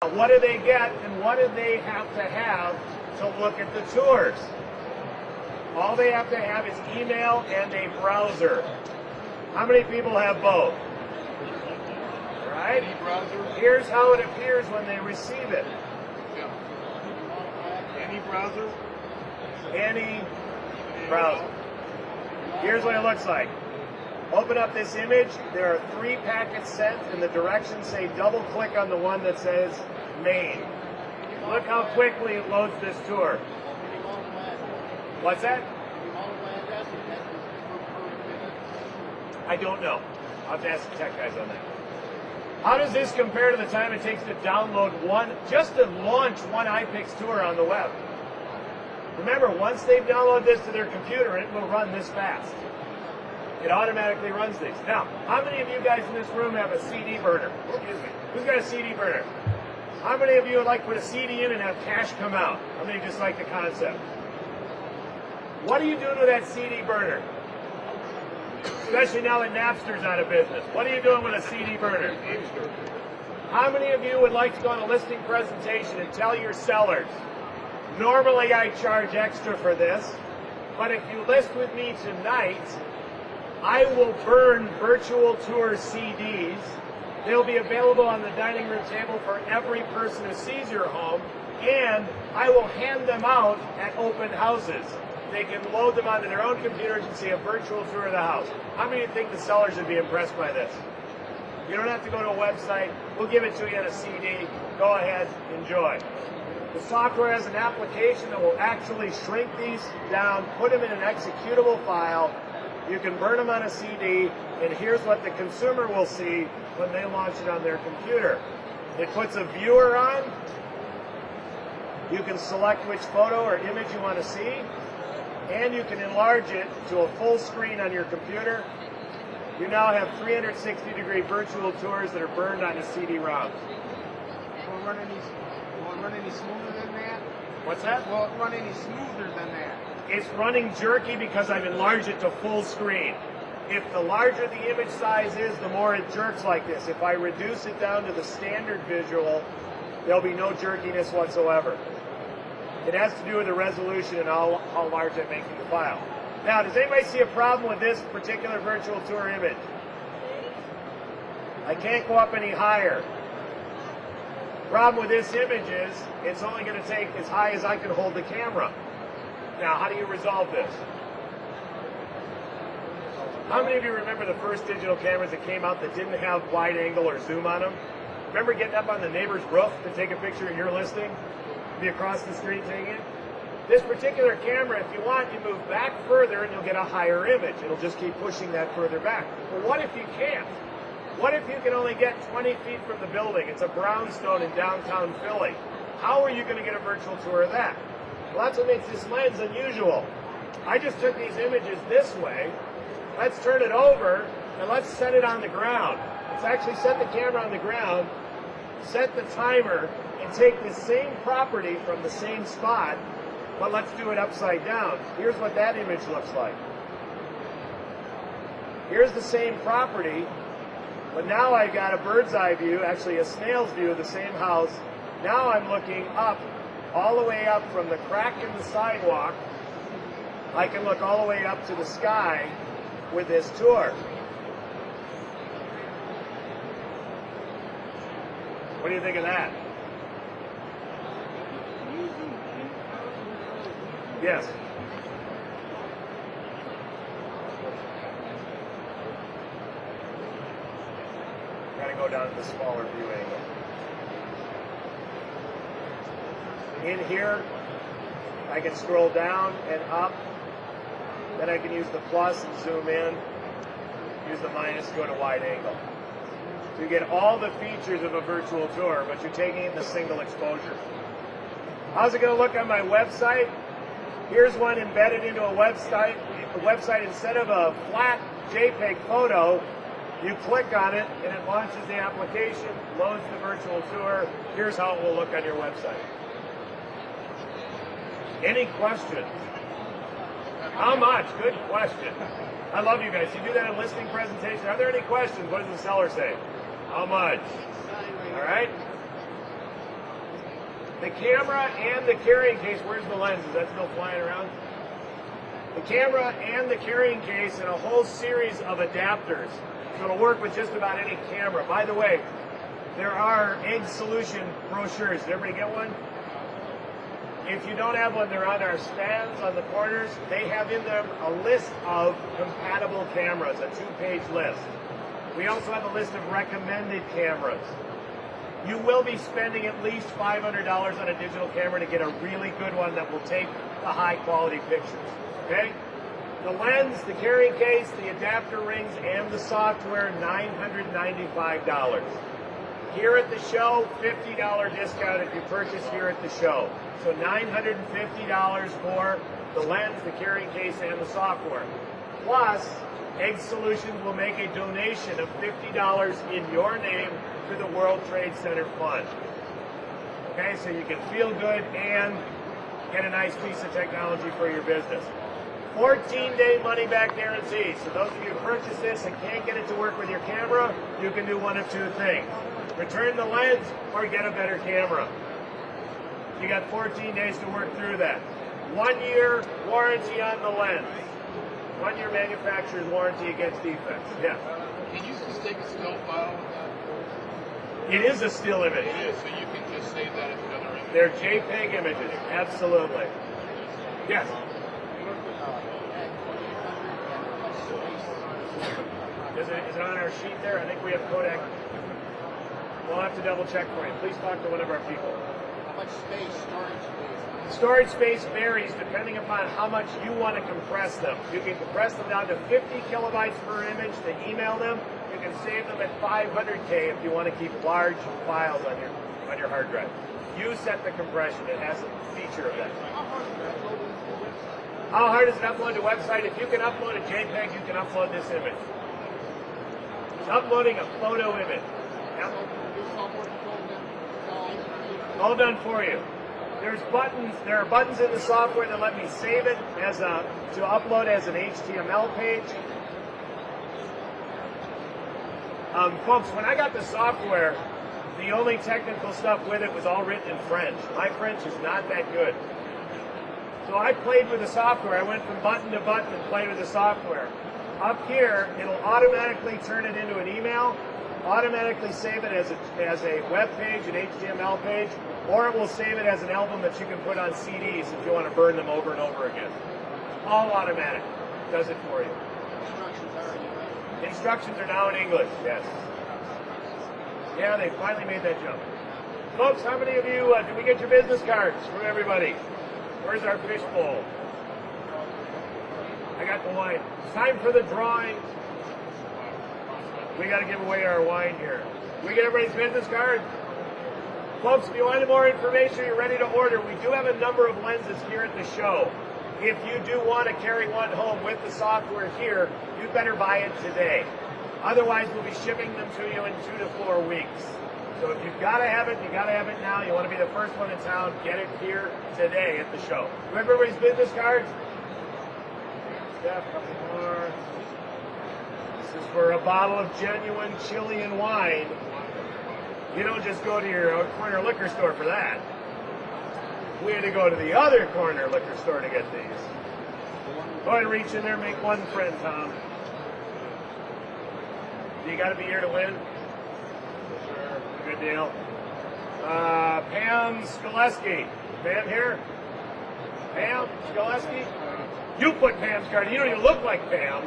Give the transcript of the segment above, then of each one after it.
What do they get and what do they have to look at the tours? All they have to have is email and a browser. How many people have both? Right? Here's how it appears when they receive it. Any browser? Any browser. Here's what it looks like. Open up this image. There are 3 packets sent, and the directions say double click on the one that says main. Look how quickly it loads this tour. What's that? I don't know. I'll have to ask the tech guys on that. How does this compare to the time it takes to download just to launch one iPix tour on the web? Remember, once they've downloaded this to their computer, it will run this fast. It automatically runs these. Now, how many of you guys in this room have a CD burner? Excuse me. Who's got a CD burner? How many of you would like to put a CD in and have cash come out? How many just like the concept? What are you doing with that CD burner? Especially now that Napster's out of business. What are you doing with a CD burner? How many of you would like to go on a listing presentation and tell your sellers, normally I charge extra for this, but if you list with me tonight, I will burn virtual tour CDs. They'll be available on the dining room table for every person who sees your home, and I will hand them out at open houses. They can load them onto their own computers and see a virtual tour of the house. How many of you think the sellers would be impressed by this? You don't have to go to a website. We'll give it to you in a CD. Go ahead, enjoy. The software has an application that will actually shrink these down, put them in an executable file. You can burn them on a CD, and here's what the consumer will see when they launch it on their computer. It puts a viewer on. You can select which photo or image you want to see, and you can enlarge it to a full screen on your computer. You now have 360-degree virtual tours that are burned on a CD-ROM. Will it run any smoother than that? What's that? Will it run any smoother than that? It's running jerky because I've enlarged it to full screen. If the larger the image size is, the more it jerks like this. If I reduce it down to the standard visual, there'll be no jerkiness whatsoever. It has to do with the resolution and how large I'm making the file. Now, does anybody see a problem with this particular virtual tour image? I can't go up any higher. Problem with this image is it's only going to take as high as I can hold the camera. Now, how do you resolve this? How many of you remember the first digital cameras that came out that didn't have wide angle or zoom on them? Remember getting up on the neighbor's roof to take a picture of your listing? Be across the street taking it? This particular camera, if you want, you move back further and you'll get a higher image. It'll just keep pushing that further back. But what if you can't? What if you can only get 20 feet from the building? It's a brownstone in downtown Philly. How are you going to get a virtual tour of that? Well, that's what makes this lens unusual. I just took these images this way. Let's turn it over and let's set it on the ground. Let's actually set the camera on the ground, set the timer, and take the same property from the same spot, but let's do it upside down. Here's what that image looks like. Here's the same property, but now I've got a bird's eye view, actually a snail's view of the same house. Now I'm looking up, all the way up from the crack in the sidewalk. I can look all the way up to the sky with this tour. What do you think of that? Yes. Got to go down to the smaller view angle. In here, I can scroll down and up. Then I can use the plus and zoom in. Use the minus to go to wide angle. So you get all the features of a virtual tour, but you're taking it in a single exposure. How's it going to look on my website? Here's one embedded into a website. The website, instead of a flat JPEG photo, you click on it and it launches the application, loads the virtual tour. Here's how it will look on your website. Any questions? How much? Good question. I love you guys. You do that in listing presentation. Are there any questions? What does the seller say? How much? All right. The camera and the carrying case, where's the lens? Is that still flying around? The camera and the carrying case and a whole series of adapters. So it'll work with just about any camera. By the way, there are egg solution brochures. Did everybody get one? If you don't have one, they're on our stands on the corners. They have in them a list of compatible cameras, a 2-page list. We also have a list of recommended cameras. You will be spending at least $500 on a digital camera to get a really good one that will take the high quality pictures, okay? The lens, the carrying case, the adapter rings, and the software, $995. Here at the show, $50 discount if you purchase here at the show. So $950 for the lens, the carrying case, and the software. Plus, Egg Solutions will make a donation of $50 in your name to the World Trade Center Fund. Okay, so you can feel good and get a nice piece of technology for your business. 14-day money-back guarantee. So those of you who purchase this and can't get it to work with your camera, you can do one of two things. Return the lens or get a better camera. You got 14 days to work through that. 1 year warranty on the lens. 1 year manufacturer's warranty against defects. Yeah. Can you just take a still file with that? It is a still image. It is, so you can just save that as another image. They're JPEG images. Absolutely. Yes. Is it on our sheet there? I think we have Kodak. We'll have to double check for you. Please talk to one of our people. How much space, storage space? Storage space varies depending upon how much you want to compress them. You can compress them down to 50 kilobytes per image to email them. You can save them at 500K if you want to keep large files on your hard drive. You set the compression. It has a feature of that. How hard is it to upload to a website? If you can upload a JPEG, you can upload this image. It's uploading a photo image. Yep. All done for you. There's buttons. There are buttons in the software that let me save it to upload as an HTML page. Folks, when I got the software, the only technical stuff with it was all written in French. My French is not that good. So I played with the software. I went from button to button and played with the software. Up here, it'll automatically turn it into an email, automatically save it as a web page, an HTML page, or it will save it as an album that you can put on CDs if you want to burn them over and over again. All automatic. Does it for you. Instructions are now in English, yes. Yeah, they finally made that jump. Folks, how many of you, did we get your business cards from everybody? Where's our fishbowl? I got the wine. It's time for the drawing. We got to give away our wine here. We get everybody's business card? Folks, if you want more information, you're ready to order. We do have a number of lenses here at the show. If you do want to carry one home with the software here, you better buy it today. Otherwise, we'll be shipping them to you in 2 to 4 weeks. So if you've got to have it, you got to have it now. You want to be the first one in town, get it here today at the show. Remember everybody's business cards? Steph, a couple more. This is for a bottle of genuine Chilean wine. You don't just go to your corner liquor store for that. We had to go to the other corner liquor store to get these. Go ahead and reach in there, make one friend, Tom. You got to be here to win. Sure. Good deal. Pam Skoleski. Pam here? Pam Skoleski? You put Pam's card. You don't even look like Pam.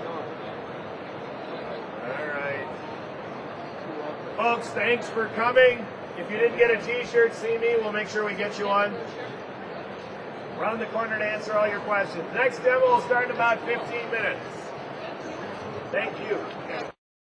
All right. Folks, thanks for coming. If you didn't get a t-shirt, see me. We'll make sure we get you one. Around the corner to answer all your questions. Next demo will start in about 15 minutes. Thank you.